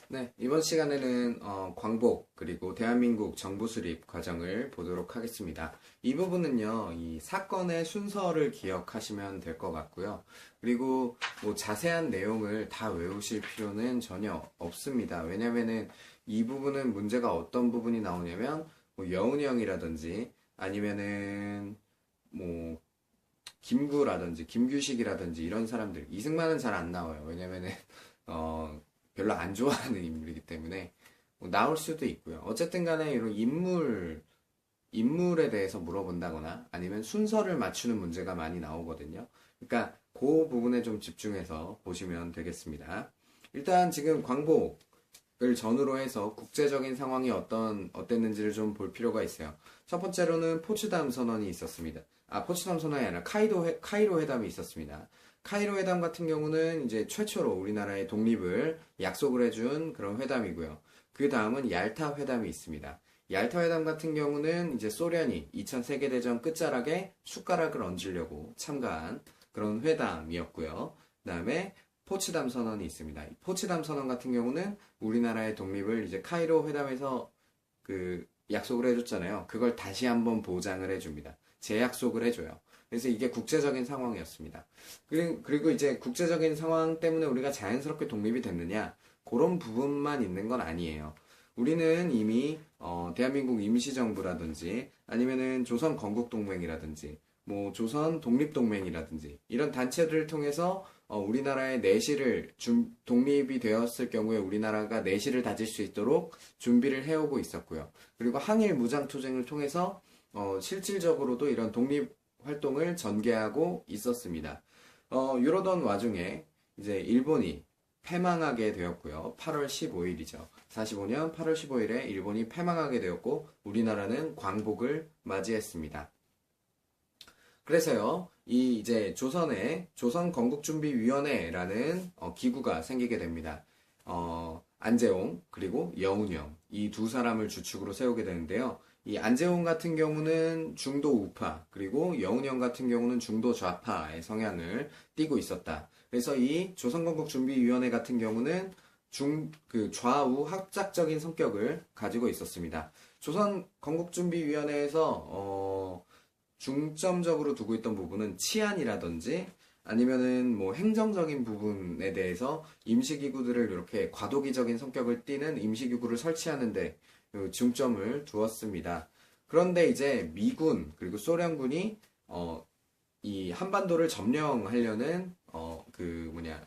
네, 이번 시간에는 광복 그리고 대한민국 정부 수립 과정을 보도록 하겠습니다. 이 부분은요, 이 사건의 순서를 기억하시면 될 것 같고요. 그리고 뭐 자세한 내용을 다 외우실 필요는 전혀 없습니다. 왜냐면은 이 부분은 문제가 어떤 부분이 나오냐면 뭐 여운이 형이라든지 아니면은 뭐 김구라든지 김규식이라든지 이런 사람들 이승만은 잘 안 나와요. 왜냐면은 어, 별로 안 좋아하는 인물이기 때문에 뭐 나올 수도 있고요. 어쨌든 간에 이런 인물에 대해서 물어본다거나 아니면 순서를 맞추는 문제가 많이 나오거든요. 그러니까 그 부분에 좀 집중해서 보시면 되겠습니다. 일단 지금 광복을 전후로 해서 국제적인 상황이 어땠는지를 좀 볼 필요가 있어요. 첫 번째로는 포츠담 선언이 있었습니다. 포츠담 선언이 아니라 카이로 회담이 있었습니다. 카이로 회담 같은 경우는 이제 최초로 우리나라의 독립을 약속을 해준 그런 회담이고요. 그 다음은 얄타 회담이 있습니다. 얄타 회담 같은 경우는 이제 소련이 2차 세계대전 끝자락에 숟가락을 얹으려고 참가한 그런 회담이었고요. 그 다음에 포츠담 선언이 있습니다. 포츠담 선언 같은 경우는 우리나라의 독립을 이제 카이로 회담에서 그 약속을 해줬잖아요. 그걸 다시 한번 보장을 해줍니다. 재약속을 해줘요. 그래서 이게 국제적인 상황이었습니다. 그리고 이제 국제적인 상황 때문에 우리가 자연스럽게 독립이 됐느냐? 그런 부분만 있는 건 아니에요. 우리는 이미 대한민국 임시정부라든지 아니면은 조선 건국동맹이라든지 뭐 조선 독립동맹이라든지 이런 단체들을 통해서 우리나라의 내실을 독립이 되었을 경우에 우리나라가 내실을 다질 수 있도록 준비를 해오고 있었고요. 그리고 항일 무장투쟁을 통해서 실질적으로도 이런 독립 활동을 전개하고 있었습니다. 이러던 와중에 이제 일본이 패망하게 되었고요. 8월 15일이죠. 45년 8월 15일에 일본이 패망하게 되었고 우리나라는 광복을 맞이했습니다. 그래서요, 이 이제 조선에 조선건국준비위원회라는 기구가 생기게 됩니다. 안재홍 그리고 여운형 이 두 사람을 주축으로 세우게 되는데요. 이 안재홍 같은 경우는 중도 우파 그리고 여운형 같은 경우는 중도 좌파의 성향을 띠고 있었다. 그래서 이 조선건국준비위원회 같은 경우는 그 좌우 합작적인 성격을 가지고 있었습니다. 조선건국준비위원회에서 중점적으로 두고 있던 부분은 치안이라든지 아니면은 뭐 행정적인 부분에 대해서 임시기구들을 이렇게 과도기적인 성격을 띠는 임시기구를 설치하는데 중점을 두었습니다. 그런데 이제 미군 그리고 소련군이 이 한반도를 점령하려는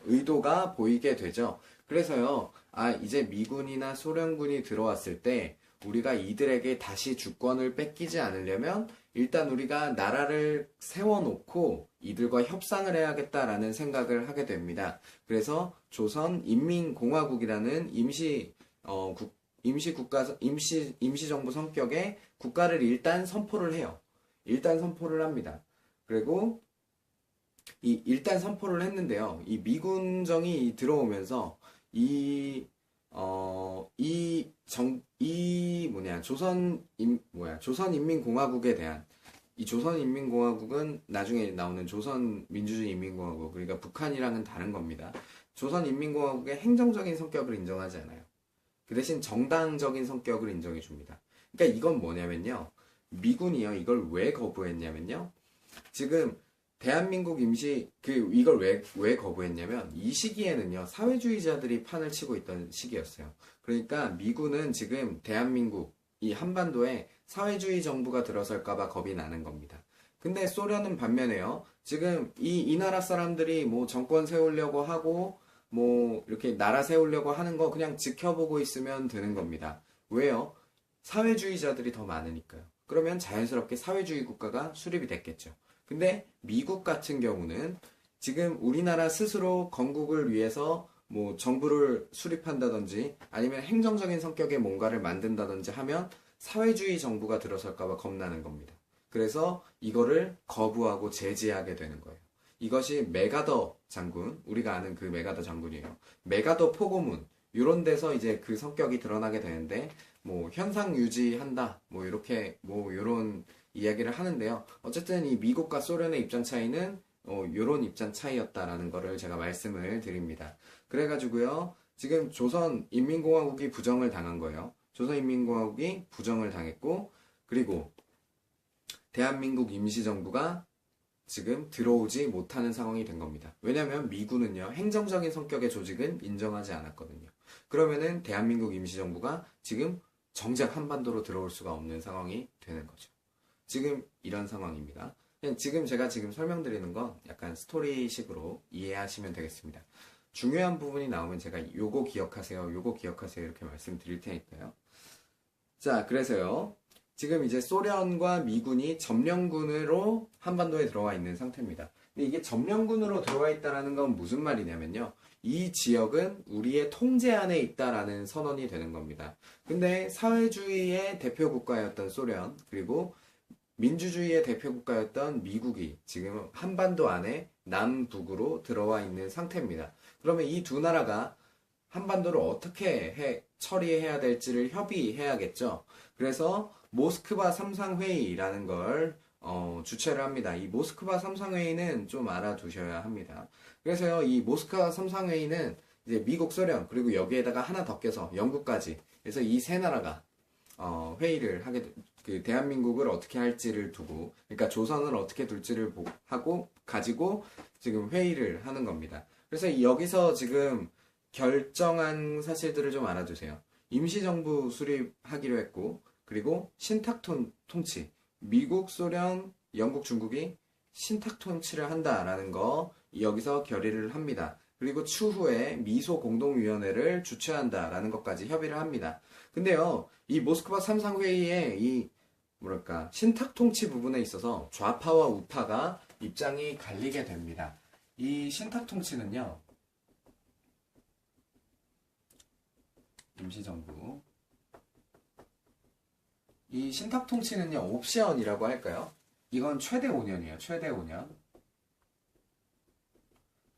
의도가 보이게 되죠. 그래서요, 이제 미군이나 소련군이 들어왔을 때 우리가 이들에게 다시 주권을 뺏기지 않으려면 일단 우리가 나라를 세워놓고 이들과 협상을 해야겠다라는 생각을 하게 됩니다. 그래서 조선인민공화국이라는 임시정부 성격의 국가를 일단 선포를 해요. 일단 선포를 합니다. 그리고 일단 선포를 했는데요. 이 미군정이 들어오면서 조선인민공화국에 대한 이 조선인민공화국은 나중에 나오는 조선민주주의인민공화국, 그러니까 북한이랑은 다른 겁니다. 조선인민공화국의 행정적인 성격을 인정하지 않아요. 그 대신 정당적인 성격을 인정해 줍니다. 그러니까 이건 뭐냐면요. 미군이요. 이걸 왜 거부했냐면요. 지금 대한민국 이걸 왜 거부했냐면, 이 시기에는요, 사회주의자들이 판을 치고 있던 시기였어요. 그러니까 미군은 지금 대한민국, 이 한반도에 사회주의 정부가 들어설까봐 겁이 나는 겁니다. 근데 소련은 반면에요, 지금 이 나라 사람들이 뭐 정권 세우려고 하고, 뭐 이렇게 나라 세우려고 하는 거 그냥 지켜보고 있으면 되는 겁니다. 왜요? 사회주의자들이 더 많으니까요. 그러면 자연스럽게 사회주의 국가가 수립이 됐겠죠. 근데 미국 같은 경우는 지금 우리나라 스스로 건국을 위해서 뭐 정부를 수립한다든지 아니면 행정적인 성격의 뭔가를 만든다든지 하면 사회주의 정부가 들어설까봐 겁나는 겁니다. 그래서 이거를 거부하고 제지하게 되는 거예요. 이것이 메가더 장군, 우리가 아는 그 메가더 장군이에요. 메가더 포고문, 이런 데서 이제 그 성격이 드러나게 되는데, 뭐 현상 유지한다, 뭐 이렇게 뭐 이런 이야기를 하는데요. 어쨌든 이 미국과 소련의 입장 차이는 요런 입장 차이였다라는 거를 제가 말씀을 드립니다. 그래가지고요. 지금 조선인민공화국이 부정을 당한 거예요. 조선인민공화국이 부정을 당했고, 그리고 대한민국 임시정부가 지금 들어오지 못하는 상황이 된 겁니다. 왜냐하면 미군은요, 행정적인 성격의 조직은 인정하지 않았거든요. 그러면은 대한민국 임시정부가 지금 정작 한반도로 들어올 수가 없는 상황이 되는 거죠. 지금 이런 상황입니다. 그냥 지금 제가 지금 설명드리는 건 약간 스토리식으로 이해하시면 되겠습니다. 중요한 부분이 나오면 제가 요거 기억하세요, 요거 기억하세요 이렇게 말씀드릴 테니까요. 자, 그래서요. 지금 이제 소련과 미군이 점령군으로 한반도에 들어와 있는 상태입니다. 근데 이게 점령군으로 들어와 있다라는 건 무슨 말이냐면요. 이 지역은 우리의 통제 안에 있다라는 선언이 되는 겁니다. 근데 사회주의의 대표 국가였던 소련, 그리고 민주주의의 대표 국가였던 미국이 지금 한반도 안에 남북으로 들어와 있는 상태입니다. 그러면 이 두 나라가 한반도를 어떻게 처리해야 될지를 협의해야겠죠. 그래서 모스크바 삼상회의라는 걸 주최를 합니다. 이 모스크바 삼상회의는 좀 알아두셔야 합니다. 그래서요, 이 모스크바 삼상회의는 이제 미국, 소련, 그리고 여기에다가 하나 더 껴서 영국까지. 그래서 이 세 나라가 회의를 그 대한민국을 어떻게 할지를 두고, 그러니까 조선을 어떻게 둘지를 가지고 지금 회의를 하는 겁니다. 그래서 여기서 지금 결정한 사실들을 좀 알아두세요. 임시정부 수립하기로 했고, 그리고 신탁 통치, 미국, 소련, 영국, 중국이 신탁 통치를 한다라는 거 여기서 결의를 합니다. 그리고 추후에 미소 공동위원회를 주최한다라는 것까지 협의를 합니다. 근데요, 이 모스크바 삼상회의의 이 뭐랄까 신탁 통치 부분에 있어서 좌파와 우파가 입장이 갈리게 됩니다. 이 신탁 통치는요, 임시정부. 이 신탁 통치는요, 옵션이라고 할까요? 이건 최대 5년이에요. 최대 5년.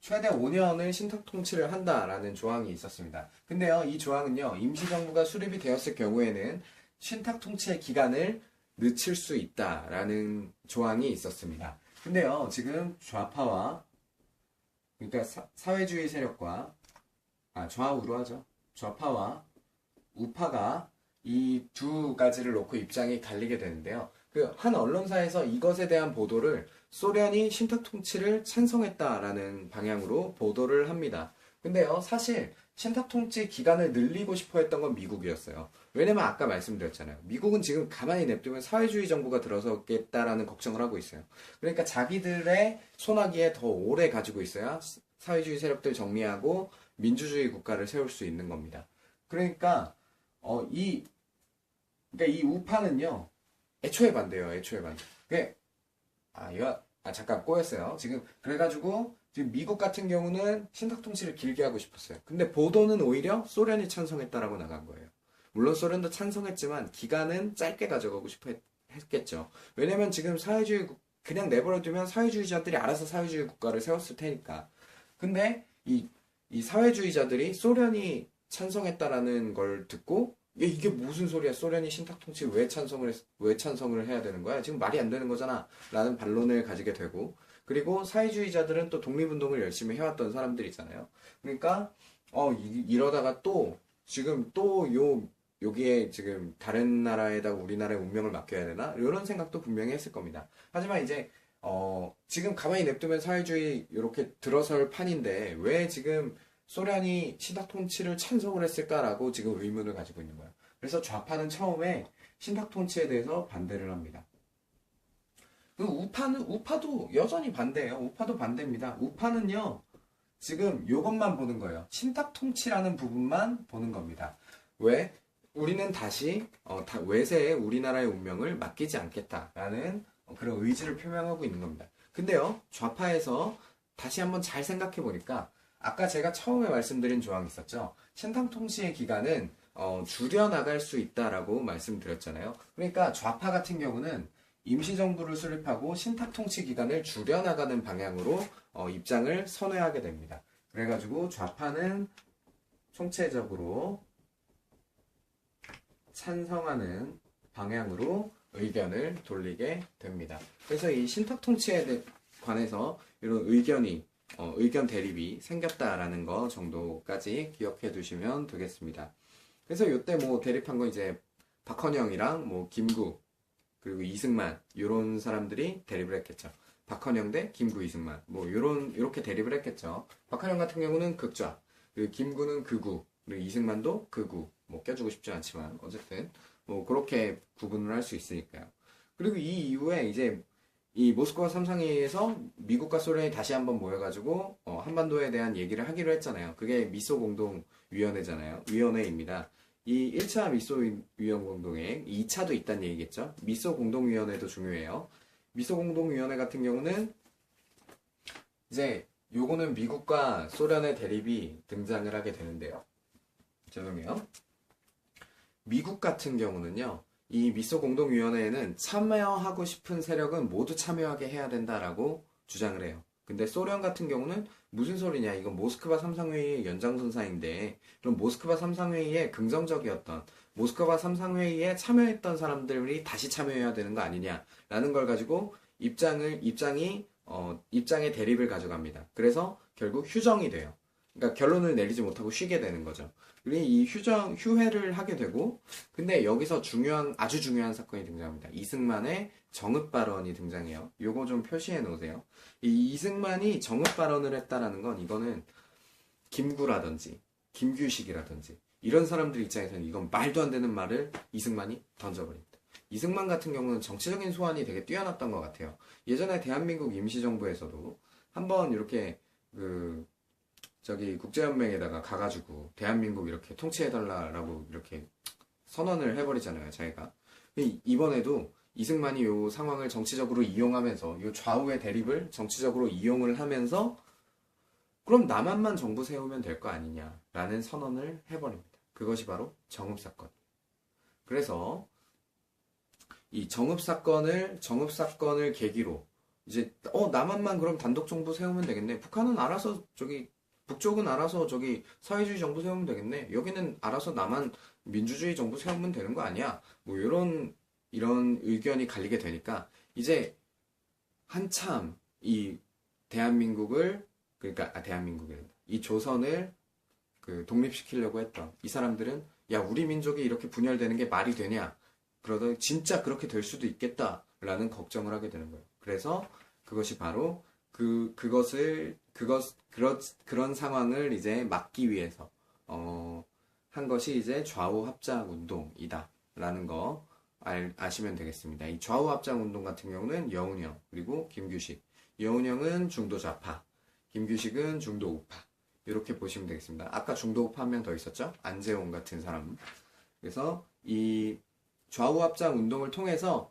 최대 5년을 신탁 통치를 한다라는 조항이 있었습니다. 근데요, 이 조항은요, 임시정부가 수립이 되었을 경우에는 신탁 통치의 기간을 늦출 수 있다라는 조항이 있었습니다. 근데요, 지금 좌파와, 그러니까 사회주의 세력과, 좌우로 하죠. 좌파와 우파가 이 두 가지를 놓고 입장이 갈리게 되는데요. 그 한 언론사에서 이것에 대한 보도를 소련이 신탁 통치를 찬성했다라는 방향으로 보도를 합니다. 근데요, 사실 신탁 통치 기간을 늘리고 싶어 했던 건 미국이었어요. 왜냐면 아까 말씀드렸잖아요. 미국은 지금 가만히 냅두면 사회주의 정부가 들어서겠다라는 걱정을 하고 있어요. 그러니까 자기들의 손아귀에 더 오래 가지고 있어야 사회주의 세력들 정리하고 민주주의 국가를 세울 수 있는 겁니다. 그러니까 이 우파는요, 애초에 반대예요. 애초에 반대. 잠깐 꼬였어요. 지금 그래가지고 지금 미국 같은 경우는 신탁 통치를 길게 하고 싶었어요. 근데 보도는 오히려 소련이 찬성했다라고 나간 거예요. 물론 소련도 찬성했지만 기간은 짧게 가져가고 싶어 했겠죠. 왜냐면 지금 그냥 내버려두면 사회주의자들이 알아서 사회주의 국가를 세웠을 테니까. 근데 이 사회주의자들이 소련이 찬성했다라는 걸 듣고 이게 무슨 소리야? 소련이 신탁 통치 왜 찬성을 해야 되는 거야? 지금 말이 안 되는 거잖아. 라는 반론을 가지게 되고, 그리고 사회주의자들은 또 독립운동을 열심히 해왔던 사람들이잖아요. 그러니까 이러다가 또 지금 여기에 지금 다른 나라에다가 우리나라의 운명을 맡겨야 되나? 이런 생각도 분명히 했을 겁니다. 하지만 이제 지금 가만히 냅두면 사회주의 이렇게 들어설 판인데 왜 지금 소련이 신탁 통치를 찬성을 했을까라고 지금 의문을 가지고 있는 거예요. 그래서 좌파는 처음에 신탁 통치에 대해서 반대를 합니다. 그 우파도 여전히 반대예요. 우파도 반대입니다. 우파는요, 지금 이것만 보는 거예요. 신탁 통치라는 부분만 보는 겁니다. 왜? 우리는 다시 외세에 우리나라의 운명을 맡기지 않겠다라는 그런 의지를 표명하고 있는 겁니다. 근데요, 좌파에서 다시 한번 잘 생각해 보니까 아까 제가 처음에 말씀드린 조항이 있었죠. 신탁 통치의 기간은 줄여나갈 수 있다라고 말씀드렸잖아요. 그러니까 좌파 같은 경우는 임시정부를 수립하고 신탁 통치 기간을 줄여나가는 방향으로 입장을 선회하게 됩니다. 그래가지고 좌파는 총체적으로 찬성하는 방향으로 의견을 돌리게 됩니다. 그래서 이 신탁 통치에 관해서 이런 의견이 의견 대립이 생겼다라는 거 정도까지 기억해 두시면 되겠습니다. 그래서 이때 뭐 대립한 건 이제 박헌영이랑 뭐 김구 그리고 이승만 요런 사람들이 대립을 했겠죠. 박헌영 대 김구 이승만 뭐 요렇게 대립을 했겠죠. 박헌영 같은 경우는 극좌, 그리고 김구는 극우, 그리고 이승만도 극우. 뭐 껴주고 싶지 않지만 어쨌든 뭐 그렇게 구분을 할 수 있으니까요. 그리고 이 이후에 이제 이 모스크바 삼상회의에서 미국과 소련이 다시 한번 모여가지고 한반도에 대한 얘기를 하기로 했잖아요. 그게 미소 공동위원회잖아요. 위원회입니다. 이 1차 미소 위원 공동회, 2차도 있다는 얘기겠죠. 미소 공동위원회도 중요해요. 미소 공동위원회 같은 경우는 이제 요거는 미국과 소련의 대립이 등장을 하게 되는데요. 죄송해요. 미국 같은 경우는요. 이 미소 공동위원회에는 참여하고 싶은 세력은 모두 참여하게 해야 된다라고 주장을 해요. 근데 소련 같은 경우는 무슨 소리냐? 이건 모스크바 삼상회의의 연장선상인데 그럼 모스크바 삼상회의에 긍정적이었던 모스크바 삼상회의에 참여했던 사람들이 다시 참여해야 되는 거 아니냐라는 걸 가지고 입장의 대립을 가져갑니다. 그래서 결국 휴정이 돼요. 그러니까 결론을 내리지 못하고 쉬게 되는 거죠. 그리고 이 휴회를 하게 되고, 근데 여기서 아주 중요한 사건이 등장합니다. 이승만의 정읍 발언이 등장해요. 요거 좀 표시해 놓으세요. 이 이승만이 정읍 발언을 했다라는 건 이거는 김구라든지 김규식이라든지 이런 사람들 입장에서는 이건 말도 안 되는 말을 이승만이 던져버립니다. 이승만 같은 경우는 정치적인 소환이 되게 뛰어났던 것 같아요. 예전에 대한민국 임시정부에서도 한번 이렇게 국제연맹에다가 가가지고 대한민국 이렇게 통치해달라라고 이렇게 선언을 해버리잖아요, 자기가. 이번에도 이승만이 요 상황을 정치적으로 이용하면서 요 좌우의 대립을 정치적으로 이용을 하면서 그럼 남한만 정부 세우면 될 거 아니냐라는 선언을 해버립니다. 그것이 바로 정읍사건. 그래서 이 정읍사건을 계기로 이제 남한만 그럼 단독 정부 세우면 되겠네. 북한은 알아서 북쪽은 알아서 사회주의 정부 세우면 되겠네. 여기는 알아서 남한 민주주의 정부 세우면 되는 거 아니야. 뭐 이런 의견이 갈리게 되니까 이제 한참 이 대한민국을 이 조선을 독립시키려고 했던 이 사람들은 야 우리 민족이 이렇게 분열되는 게 말이 되냐. 그러다 진짜 그렇게 될 수도 있겠다라는 걱정을 하게 되는 거예요. 그래서 그것이 바로 그런 상황을 이제 막기 위해서 한 것이 이제 좌우 합작 운동이다라는 거 아시면 되겠습니다. 이 좌우 합작 운동 같은 경우는 여운형 그리고 김규식. 여운형은 중도 좌파, 김규식은 중도 우파. 이렇게 보시면 되겠습니다. 아까 중도 우파 한 명 더 있었죠? 안재홍 같은 사람. 그래서 이 좌우 합작 운동을 통해서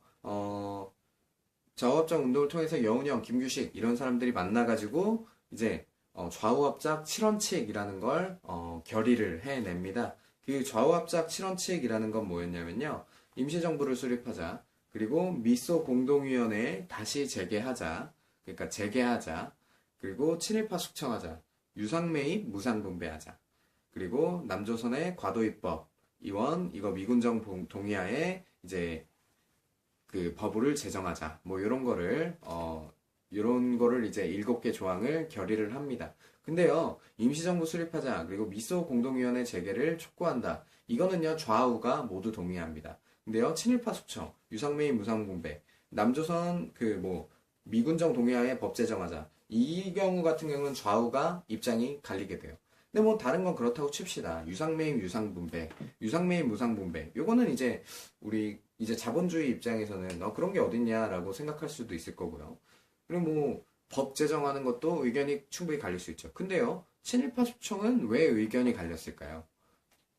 여운형, 김규식 이런 사람들이 만나가지고 이제 좌우합작 7원칙이라는 걸 결의를 해냅니다. 그 좌우합작 7원칙이라는 건 뭐였냐면요. 임시정부를 수립하자. 그리고 미소 공동위원회 다시 재개하자. 그리고 친일파 숙청하자. 유상매입 무상분배하자. 그리고 남조선의 과도입법 이원 이거 미군정 동의하에 이제 그 법을 제정하자. 뭐 이런 거를 이제 7개 조항을 결의를 합니다. 근데요, 임시정부 수립하자, 그리고 미소 공동위원회 재개를 촉구한다. 이거는요, 좌우가 모두 동의합니다. 근데요, 친일파 숙청, 유상매입 무상분배, 남조선 미군정 동의하에 법 제정하자. 이 경우 같은 경우는 좌우가 입장이 갈리게 돼요. 근데 뭐 다른 건 그렇다고 칩시다. 유상매입 무상분배. 요거는 이제 우리 이제 자본주의 입장에서는 그런 게 어딨냐라고 생각할 수도 있을 거고요. 그리고 뭐 법 제정하는 것도 의견이 충분히 갈릴 수 있죠. 근데요, 친일파 숙청은 왜 의견이 갈렸을까요?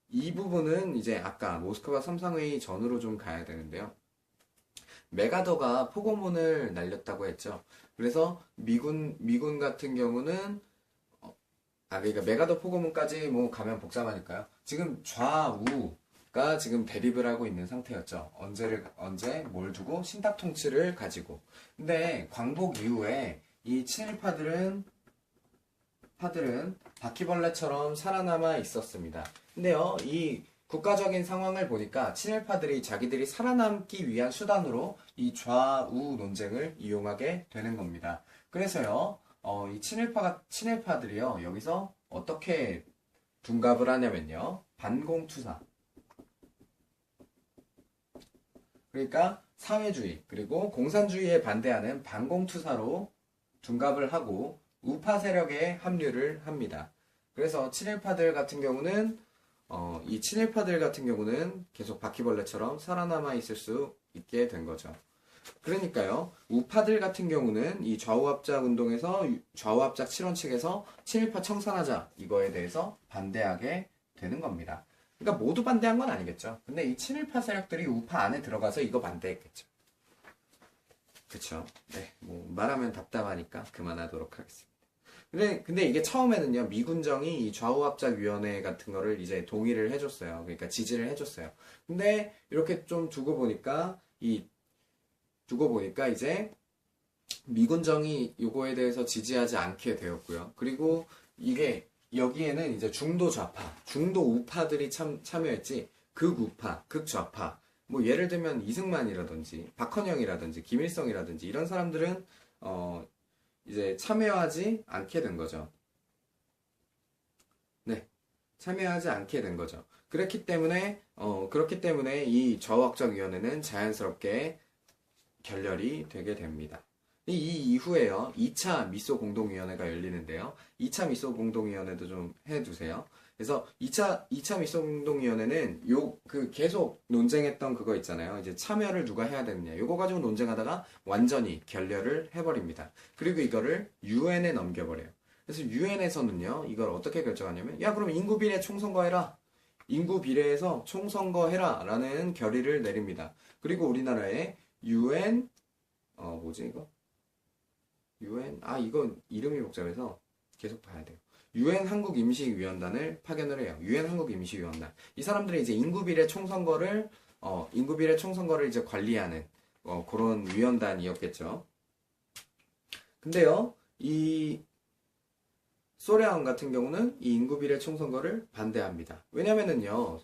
이 부분은 이제 아까 모스크바 삼상회의 전으로 좀 가야 되는데요. 메가더가 포고문을 날렸다고 했죠. 그래서 미군 같은 경우는 그러니까 메가더 포고문까지 뭐 가면 복잡하니까요. 지금 좌우가 지금 대립을 하고 있는 상태였죠. 언제 뭘 두고 신탁 통치를 가지고. 근데 광복 이후에 이 친일파들은 바퀴벌레처럼 살아남아 있었습니다. 근데요, 이 국가적인 상황을 보니까 친일파들이 자기들이 살아남기 위한 수단으로 이 좌우 논쟁을 이용하게 되는 겁니다. 그래서요, 이 친일파들이요, 여기서 어떻게 둔갑을 하냐면요, 반공투사. 그러니까 사회주의, 그리고 공산주의에 반대하는 반공투사로 둔갑을 하고 우파 세력에 합류를 합니다. 그래서 이 친일파들 같은 경우는 계속 바퀴벌레처럼 살아남아 있을 수 있게 된 거죠. 그러니까요, 우파들 같은 경우는 이 좌우합작 운동에서 좌우합작 실현 측에서 친일파 청산하자 이거에 대해서 반대하게 되는 겁니다. 그러니까 모두 반대한 건 아니겠죠. 근데 이 친일파 세력들이 우파 안에 들어가서 이거 반대했겠죠. 그쵸? 네, 뭐 말하면 답답하니까 그만하도록 하겠습니다. 근데 이게 처음에는요, 미군정이 이 좌우합작위원회 같은 거를 이제 동의를 해줬어요. 그러니까 지지를 해줬어요. 근데 이렇게 좀 두고 보니까 이제 미군정이 요거에 대해서 지지하지 않게 되었고요. 그리고 이게 여기에는 이제 중도 좌파, 중도 우파들이 참여했지, 극우파, 극좌파, 뭐 예를 들면 이승만이라든지 박헌영이라든지 김일성이라든지 이런 사람들은 이제 참여하지 않게 된 거죠. 네, 참여하지 않게 된 거죠. 그렇기 때문에 이 좌우합작위원회는 자연스럽게 결렬이 되게 됩니다. 이 이후에요, 2차 미소 공동위원회가 열리는데요. 2차 미소 공동위원회도 좀 해두세요. 그래서 2차 미소 공동위원회는 계속 논쟁했던 그거 있잖아요. 이제 참여를 누가 해야 되느냐. 요거 가지고 논쟁하다가 완전히 결렬을 해버립니다. 그리고 이거를 유엔에 넘겨버려요. 그래서 유엔에서는요, 이걸 어떻게 결정하냐면, 야, 그럼 인구 비례 총선거 해라. 인구 비례해서 총선거 해라. 라는 결의를 내립니다. 그리고 우리나라에 유엔, 뭐지, 이거? 이거 이름이 복잡해서 계속 봐야 돼요. 유엔 한국임시위원단을 파견을 해요. 유엔 한국임시위원단. 이 사람들이 이제 인구비례 총선거를 이제 관리하는, 그런 위원단이었겠죠. 근데요, 이 소련 같은 경우는 이 인구비례 총선거를 반대합니다. 왜냐면은요,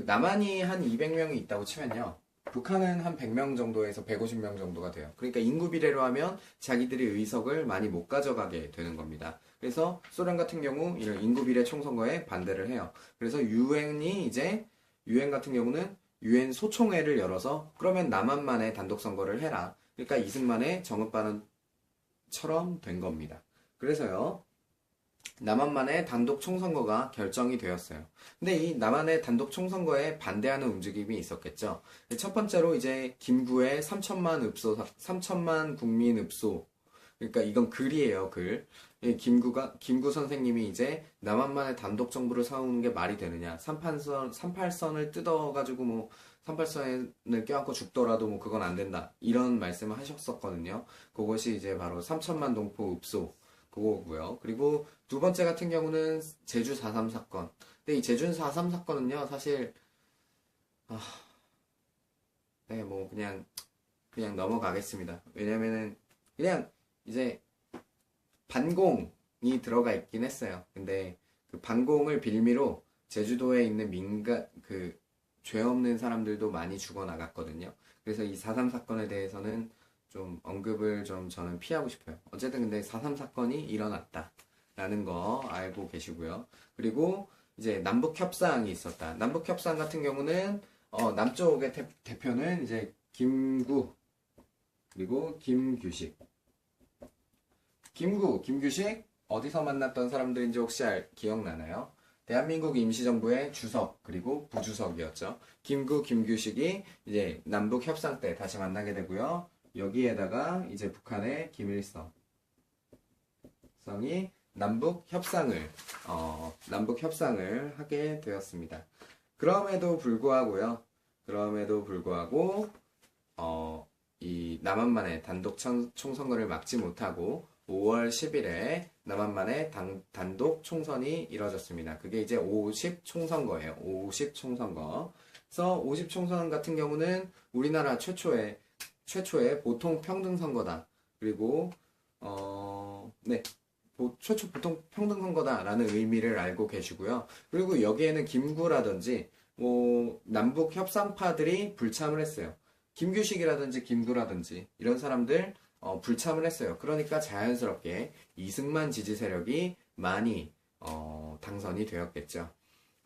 남한이 한 200명이 있다고 치면요, 북한은 한 100명 정도에서 150명 정도가 돼요. 그러니까 인구 비례로 하면 자기들이 의석을 많이 못 가져가게 되는 겁니다. 그래서 소련 같은 경우 이런 인구 비례 총선거에 반대를 해요. 그래서 유엔 같은 경우는 유엔 소총회를 열어서 그러면 남한만의 단독 선거를 해라. 그러니까 이승만의 정읍 발언처럼 된 겁니다. 그래서요, 남한만의 단독 총선거가 결정이 되었어요. 근데 이 남한의 단독 총선거에 반대하는 움직임이 있었겠죠. 첫 번째로 이제 김구의 3천만 국민 읍소. 그러니까 이건 글이에요, 글. 김구 선생님이 이제 남한만의 단독 정부를 세우는 게 말이 되느냐. 38선을 뜯어가지고 뭐 38선을 껴안고 죽더라도 뭐 그건 안 된다. 이런 말씀을 하셨었거든요. 그것이 이제 바로 3천만 동포 읍소. 그거고요. 그리고 두 번째 같은 경우는 제주 4.3 사건. 근데 이 제주 4.3 사건은요, 사실, 네, 뭐, 그냥 넘어가겠습니다. 왜냐면은, 그냥, 이제, 반공이 들어가 있긴 했어요. 근데, 그 반공을 빌미로, 제주도에 있는 죄 없는 사람들도 많이 죽어나갔거든요. 그래서 이 4.3 사건에 대해서는 좀 언급을 좀 저는 피하고 싶어요. 어쨌든 근데 4.3 사건이 일어났다라는 거 알고 계시고요. 그리고 이제 남북 협상이 있었다. 남북 협상 같은 경우는 남쪽의 대표는 이제 김구 그리고 김규식. 김규식 어디서 만났던 사람들인지 혹시 기억나나요? 대한민국 임시정부의 주석 그리고 부주석이었죠. 김규식이 이제 남북 협상 때 다시 만나게 되고요. 여기에다가 이제 북한의 김일성이 남북 협상을 하게 되었습니다. 그럼에도 불구하고 이 남한만의 단독 총선거를 막지 못하고 5월 10일에 남한만의 단독 총선이 이뤄졌습니다. 그게 이제 50 총선거예요. 50 총선거. 그래서 50 총선 같은 경우는 우리나라 최초의 보통 평등 선거다. 그리고 최초 보통 평등 선거다라는 의미를 알고 계시고요. 그리고 여기에는 김구라든지 뭐 남북 협상파들이 불참을 했어요. 김규식이라든지 김구라든지 이런 사람들 불참을 했어요. 그러니까 자연스럽게 이승만 지지 세력이 많이 당선이 되었겠죠.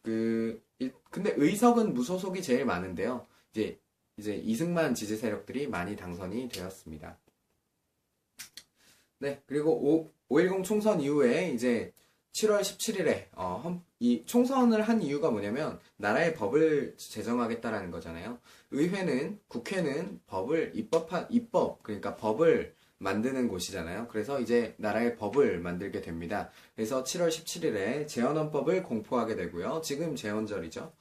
근데 의석은 무소속이 제일 많은데요. 이제 이승만 지지 세력들이 많이 당선이 되었습니다. 네, 그리고 5.10 총선 이후에 이제 7월 17일에 이 총선을 한 이유가 뭐냐면 나라의 법을 제정하겠다라는 거잖아요. 국회는 법을 입법 그러니까 법을 만드는 곳이잖아요. 그래서 이제 나라의 법을 만들게 됩니다. 그래서 7월 17일에 재헌헌법을 공포하게 되고요. 지금 재헌절이죠.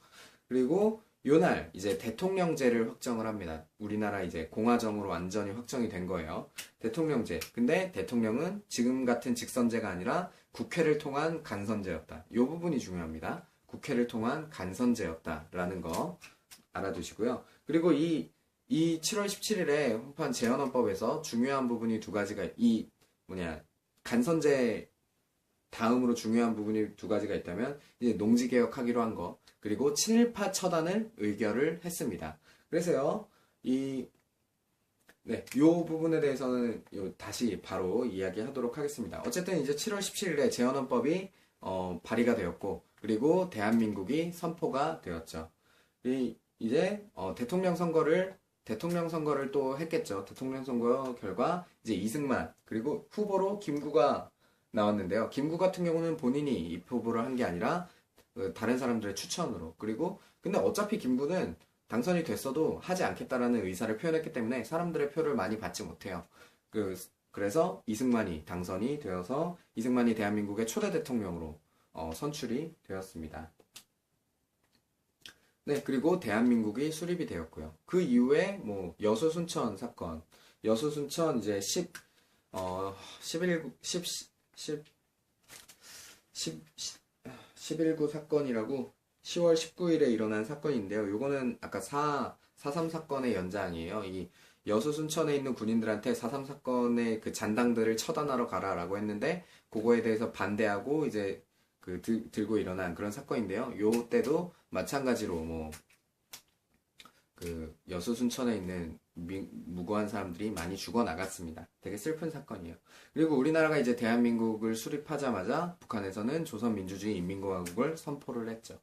그리고 요날 이제 대통령제를 확정을 합니다. 우리나라 이제 공화정으로 완전히 확정이 된 거예요. 대통령제. 근데 대통령은 지금 같은 직선제가 아니라 국회를 통한 간선제였다. 이 부분이 중요합니다. 국회를 통한 간선제였다라는 거 알아두시고요. 그리고 이 7월 17일에 헌판 재헌헌법에서 중요한 부분이 두 가지가 간선제 다음으로 중요한 부분이 두 가지가 있다면 이제 농지개혁하기로 한 거, 그리고 친일파 처단을 의결을 했습니다. 그래서요, 요 부분에 대해서는 다시 바로 이야기하도록 하겠습니다. 어쨌든 이제 7월 17일에 재헌헌법이 발의가 되었고, 그리고 대한민국이 선포가 되었죠. 이제 대통령 선거를 또 했겠죠. 대통령 선거 결과 이제 이승만 그리고 후보로 김구가 나왔는데요. 김구 같은 경우는 본인이 입 후보를 한 게 아니라 다른 사람들의 추천으로. 근데 어차피 김구는 당선이 됐어도 하지 않겠다라는 의사를 표현했기 때문에 사람들의 표를 많이 받지 못해요. 그래서 이승만이 당선이 되어서 이승만이 대한민국의 초대 대통령으로 선출이 되었습니다. 네, 그리고 대한민국이 수립이 되었고요. 그 이후에 뭐 여수순천 사건, 여수순천 이제 11구 사건이라고 10월 19일에 일어난 사건인데요. 요거는 아까 4.3 사건의 연장이에요. 이 여수 순천에 있는 군인들한테 4.3 사건의 그 잔당들을 처단하러 가라라고 했는데 그거에 대해서 반대하고 이제 들고 일어난 그런 사건인데요. 요 때도 마찬가지로 여수 순천에 있는 무고한 사람들이 많이 죽어나갔습니다. 되게 슬픈 사건이에요. 그리고 우리나라가 이제 대한민국을 수립하자마자 북한에서는 조선민주주의 인민공화국을 선포를 했죠.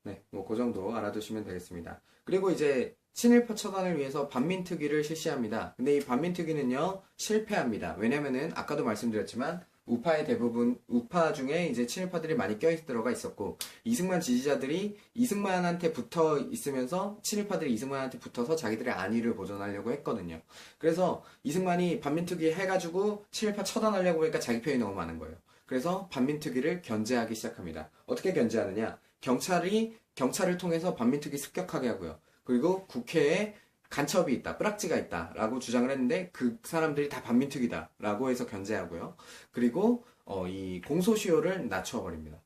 네, 그 정도 알아두시면 되겠습니다. 그리고 이제 친일파 처단을 위해서 반민특위를 실시합니다. 근데 이 반민특위는요, 실패합니다. 왜냐면은 아까도 말씀드렸지만 우파 중에 이제 친일파들이 많이 들어가 있었고, 이승만 지지자들이 이승만한테 붙어 있으면서 친일파들이 이승만한테 붙어서 자기들의 안위를 보존하려고 했거든요. 그래서 이승만이 반민특위 해가지고 친일파 처단하려고 하니까 자기 편이 너무 많은 거예요. 그래서 반민특위를 견제하기 시작합니다. 어떻게 견제하느냐? 경찰을 통해서 반민특위 습격하게 하고요. 그리고 국회에 간첩이 있다, 뿌락지가 있다 라고 주장을 했는데 그 사람들이 다 반민특위다 라고 해서 견제하고요. 그리고 이 공소시효를 낮춰버립니다.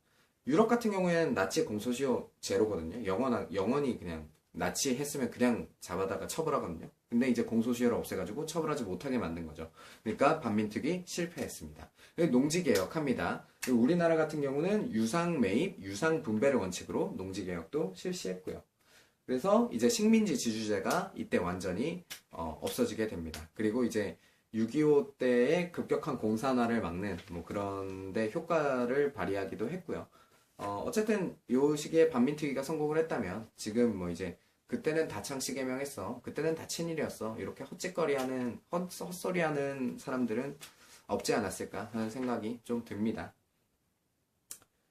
유럽 같은 경우에는 나치 공소시효 제로거든요. 영원히 그냥 나치 했으면 그냥 잡아다가 처벌하거든요. 근데 이제 공소시효를 없애가지고 처벌하지 못하게 만든 거죠. 그러니까 반민특위 실패했습니다. 농지개혁합니다. 우리나라 같은 경우는 유상 매입, 유상 분배를 원칙으로 농지개혁도 실시했고요. 그래서 이제 식민지 지주제가 이때 완전히 없어지게 됩니다. 그리고 이제 6.25 때의 급격한 공산화를 막는 뭐 그런 데 효과를 발휘하기도 했고요. 어쨌든 요 시기에 반민특위가 성공을 했다면 지금 뭐 이제 그때는 다 창씨 개명했어, 그때는 다 친일이었어, 이렇게 헛소리하는 사람들은 없지 않았을까 하는 생각이 좀 듭니다.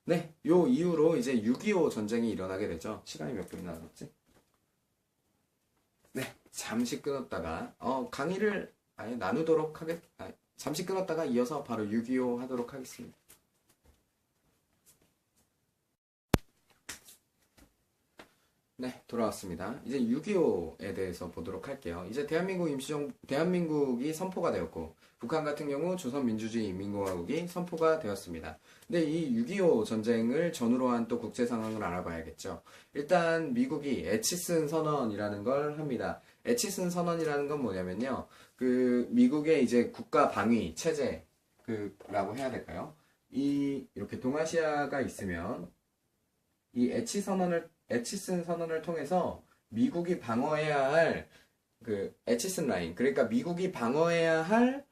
네, 요 이후로 이제 6.25 전쟁이 일어나게 되죠. 시간이 몇 분이나 남았지? 네, 잠시 끊었다가 강의를 아예 나누도록 잠시 끊었다가 이어서 바로 6.25 하도록 하겠습니다. 네, 돌아왔습니다. 이제 6.25에 대해서 보도록 할게요. 이제 대한민국이 선포가 되었고, 북한 같은 경우 조선민주주의 인민공화국이 선포가 되었습니다. 근데 이 6.25 전쟁을 전후로 한 또 국제 상황을 알아봐야겠죠. 일단 미국이 에치슨 선언이라는 걸 합니다. 에치슨 선언이라는 건 뭐냐면요. 미국의 이제 국가 방위 체제, 라고 해야 될까요? 이렇게 동아시아가 있으면, 이 에치슨 선언을 통해서 미국이 방어해야 할 그 에치슨 라인, 그러니까 미국이 방어해야 할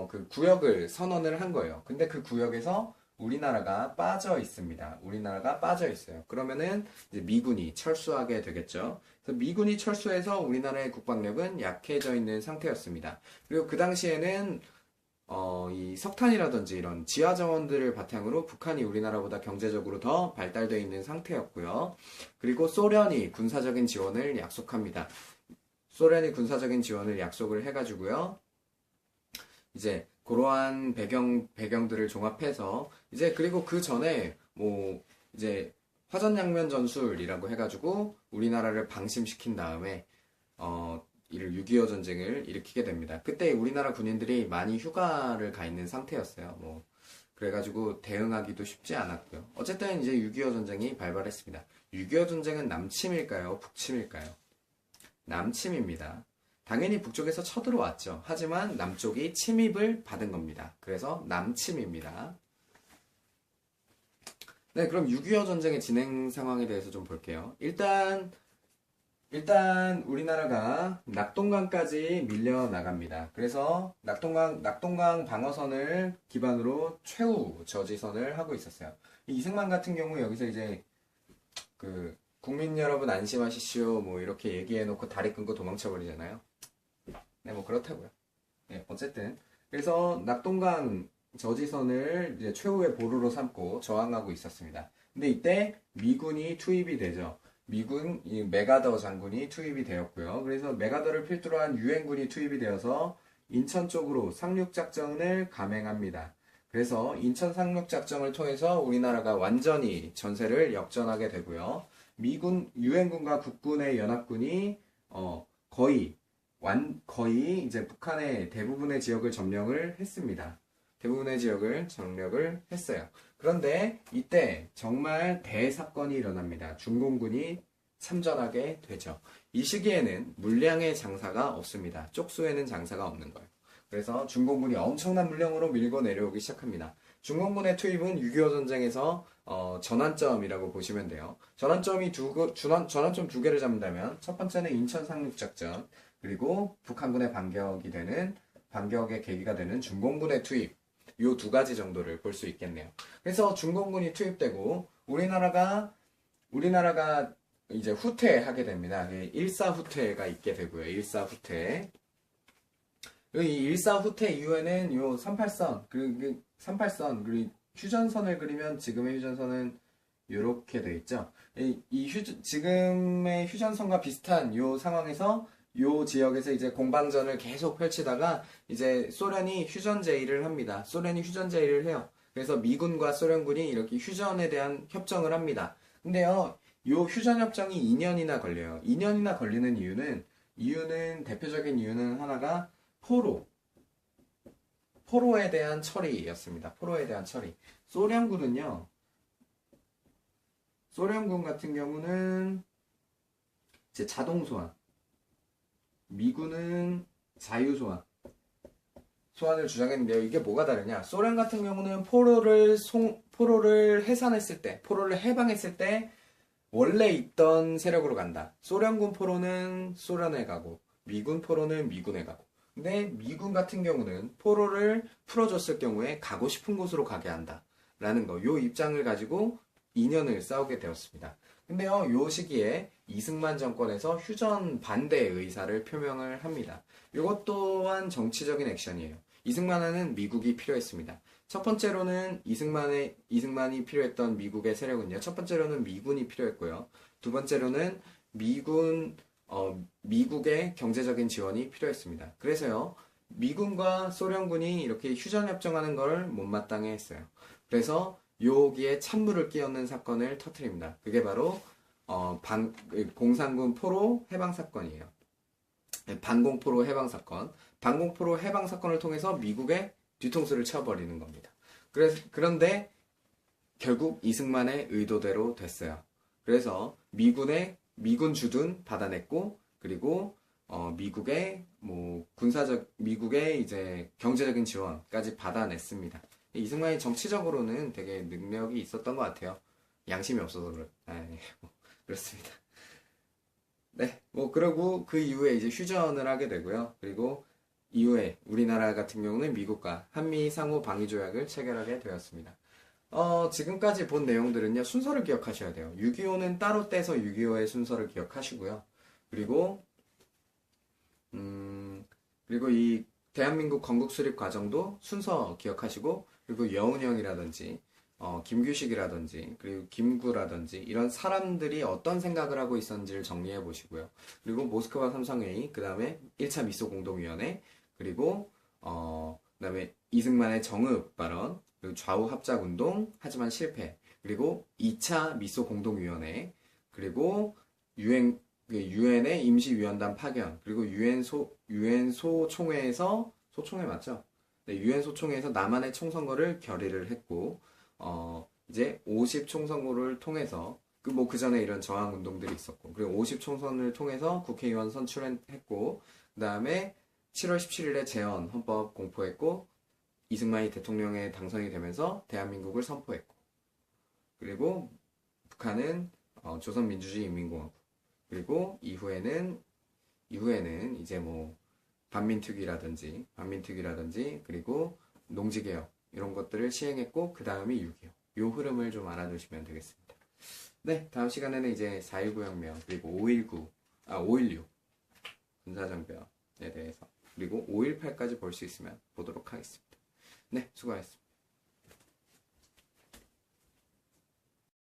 그 구역을 선언을 한 거예요. 근데 그 구역에서 우리나라가 빠져 있습니다. 우리나라가 빠져 있어요. 그러면은 이제 미군이 철수하게 되겠죠. 그래서 미군이 철수해서 우리나라의 국방력은 약해져 있는 상태였습니다. 그리고 그 당시에는 이 석탄이라든지 이런 지하 자원들을 바탕으로 북한이 우리나라보다 경제적으로 더 발달되어 있는 상태였고요. 그리고 소련이 군사적인 지원을 약속합니다. 소련이 군사적인 지원을 약속을 해가지고요. 이제 그러한 배경들을 종합해서 이제 그리고 그 전에 뭐 이제 화전양면 전술이라고 해가지고 우리나라를 방심시킨 다음에 이를 6.25 전쟁을 일으키게 됩니다. 그때 우리나라 군인들이 많이 휴가를 가 있는 상태였어요. 뭐 그래가지고 대응하기도 쉽지 않았고요. 어쨌든 이제 6.25 전쟁이 발발했습니다. 6.25 전쟁은 남침일까요? 북침일까요? 남침입니다. 당연히 북쪽에서 쳐들어왔죠. 하지만 남쪽이 침입을 받은 겁니다. 그래서 남침입니다. 네, 그럼 6.25 전쟁의 진행 상황에 대해서 좀 볼게요. 일단 우리나라가 낙동강까지 밀려 나갑니다. 그래서 낙동강 방어선을 기반으로 최후 저지선을 하고 있었어요. 이승만 같은 경우 여기서 이제 그 국민 여러분 안심하십시오 뭐 이렇게 얘기해놓고 다리 끊고 도망쳐 버리잖아요. 네, 뭐 그렇다고요. 네, 어쨌든 그래서 낙동강 저지선을 이제 최후의 보루로 삼고 저항하고 있었습니다. 근데 이때 미군이 투입이 되죠. 미군 이 메가더 장군이 투입이 되었고요. 그래서 메가더를 필두로 한 유엔군이 투입이 되어서 인천 쪽으로 상륙작전을 감행합니다. 그래서 인천 상륙작전을 통해서 우리나라가 완전히 전세를 역전하게 되고요. 유엔군과 국군의 연합군이 거의 이제 북한의 대부분의 지역을 점령을 했습니다. 대부분의 지역을 점령을 했어요. 그런데 이때 정말 대사건이 일어납니다. 중공군이 참전하게 되죠. 이 시기에는 물량의 장사가 없습니다. 쪽수에는 장사가 없는 거예요. 그래서 중공군이 엄청난 물량으로 밀고 내려오기 시작합니다. 중공군의 투입은 6.25 전쟁에서 전환점이라고 보시면 돼요. 전환점 두 개를 잡는다면 첫 번째는 인천 상륙작전, 그리고 북한군의 반격의 계기가 되는 중공군의 투입, 요 두 가지 정도를 볼 수 있겠네요. 그래서 중공군이 투입되고 우리나라가 이제 후퇴하게 됩니다. 일사후퇴가 있게 되고요. 일사후퇴. 이 일사후퇴 이후에는 요 38선, 그리고 휴전선을 그리면 지금의 휴전선은 요렇게 돼 있죠. 지금의 휴전선과 비슷한 요 상황에서 요 지역에서 이제 공방전을 계속 펼치다가 이제 소련이 휴전 제의를 합니다. 소련이 휴전 제의를 해요. 그래서 미군과 소련군이 이렇게 휴전에 대한 협정을 합니다. 근데요, 요 휴전 협정이 2년이나 걸려요. 2년이나 걸리는 대표적인 이유는 하나가 포로에 대한 처리였습니다. 포로에 대한 처리. 소련군 같은 경우는 이제 자동 소환, 미군은 자유 소환을 주장했는데요. 이게 뭐가 다르냐? 소련 같은 경우는 포로를 해방했을 때 원래 있던 세력으로 간다. 소련군 포로는 소련에 가고 미군 포로는 미군에 가고. 근데 미군 같은 경우는 포로를 풀어줬을 경우에 가고 싶은 곳으로 가게 한다라는 거. 요 입장을 가지고 2년을 싸우게 되었습니다. 근데요, 요 시기에 이승만 정권에서 휴전 반대 의사를 표명을 합니다. 이것 또한 정치적인 액션이에요. 이승만에는 미국이 필요했습니다. 첫 번째로는 이승만이 필요했던 미국의 세력은요. 첫 번째로는 미군이 필요했고요. 두 번째로는 미국의 경제적인 지원이 필요했습니다. 그래서요, 미군과 소련군이 이렇게 휴전협정하는 걸 못마땅해 했어요. 그래서 여기에 찬물을 끼얹는 사건을 터뜨립니다. 그게 바로 공산군 포로 해방 사건이에요. 반공포로 해방 사건. 반공포로 해방 사건을 통해서 미국의 뒤통수를 쳐버리는 겁니다. 그런데 결국 이승만의 의도대로 됐어요. 그래서 미군 주둔 받아냈고, 그리고 미국의 이제 경제적인 지원까지 받아냈습니다. 이승만이 정치적으로는 되게 능력이 있었던 것 같아요. 양심이 없어서 그렇습니다. 네, 뭐 그러고 그 이후에 이제 휴전을 하게 되고요. 그리고 이후에 우리나라 같은 경우는 미국과 한미 상호 방위 조약을 체결하게 되었습니다. 지금까지 본 내용들은요, 순서를 기억하셔야 돼요. 6.25는 따로 떼서 6.25의 순서를 기억하시고요. 그리고, 그리고 이 대한민국 건국 수립 과정도 순서 기억하시고, 그리고 여운형이라든지, 김규식이라든지, 그리고 김구라든지, 이런 사람들이 어떤 생각을 하고 있었는지를 정리해 보시고요. 그리고 모스크바 삼성회의, 그 다음에 1차 미소 공동위원회, 그리고, 그 다음에 이승만의 정읍 발언, 그리고 좌우 합작 운동, 하지만 실패, 그리고 2차 미소 공동위원회, 그리고 유엔의 임시위원단 파견, 그리고 유엔 소총회에서, 소총회 맞죠? 네, 유엔 소총회에서 남한의 총선거를 결의를 했고, 이제 50 총선거를 통해서, 그 전에 이런 저항 운동들이 있었고, 그리고 50 총선을 통해서 국회의원 선출했고, 그 다음에 7월 17일에 재헌 헌법 공포했고, 이승만이 대통령에 당선이 되면서 대한민국을 선포했고, 그리고 북한은 조선민주주의 인민공화국, 그리고 이후에는 이제 뭐 반민특위라든지 그리고 농지개혁 이런 것들을 시행했고 그 다음이 6.25. 요 흐름을 좀 알아두시면 되겠습니다. 네, 다음 시간에는 이제 4.19 혁명 그리고 5.16 군사정변에 대해서 그리고 5.18까지 볼 수 있으면 보도록 하겠습니다. 네, 수고하셨습니다.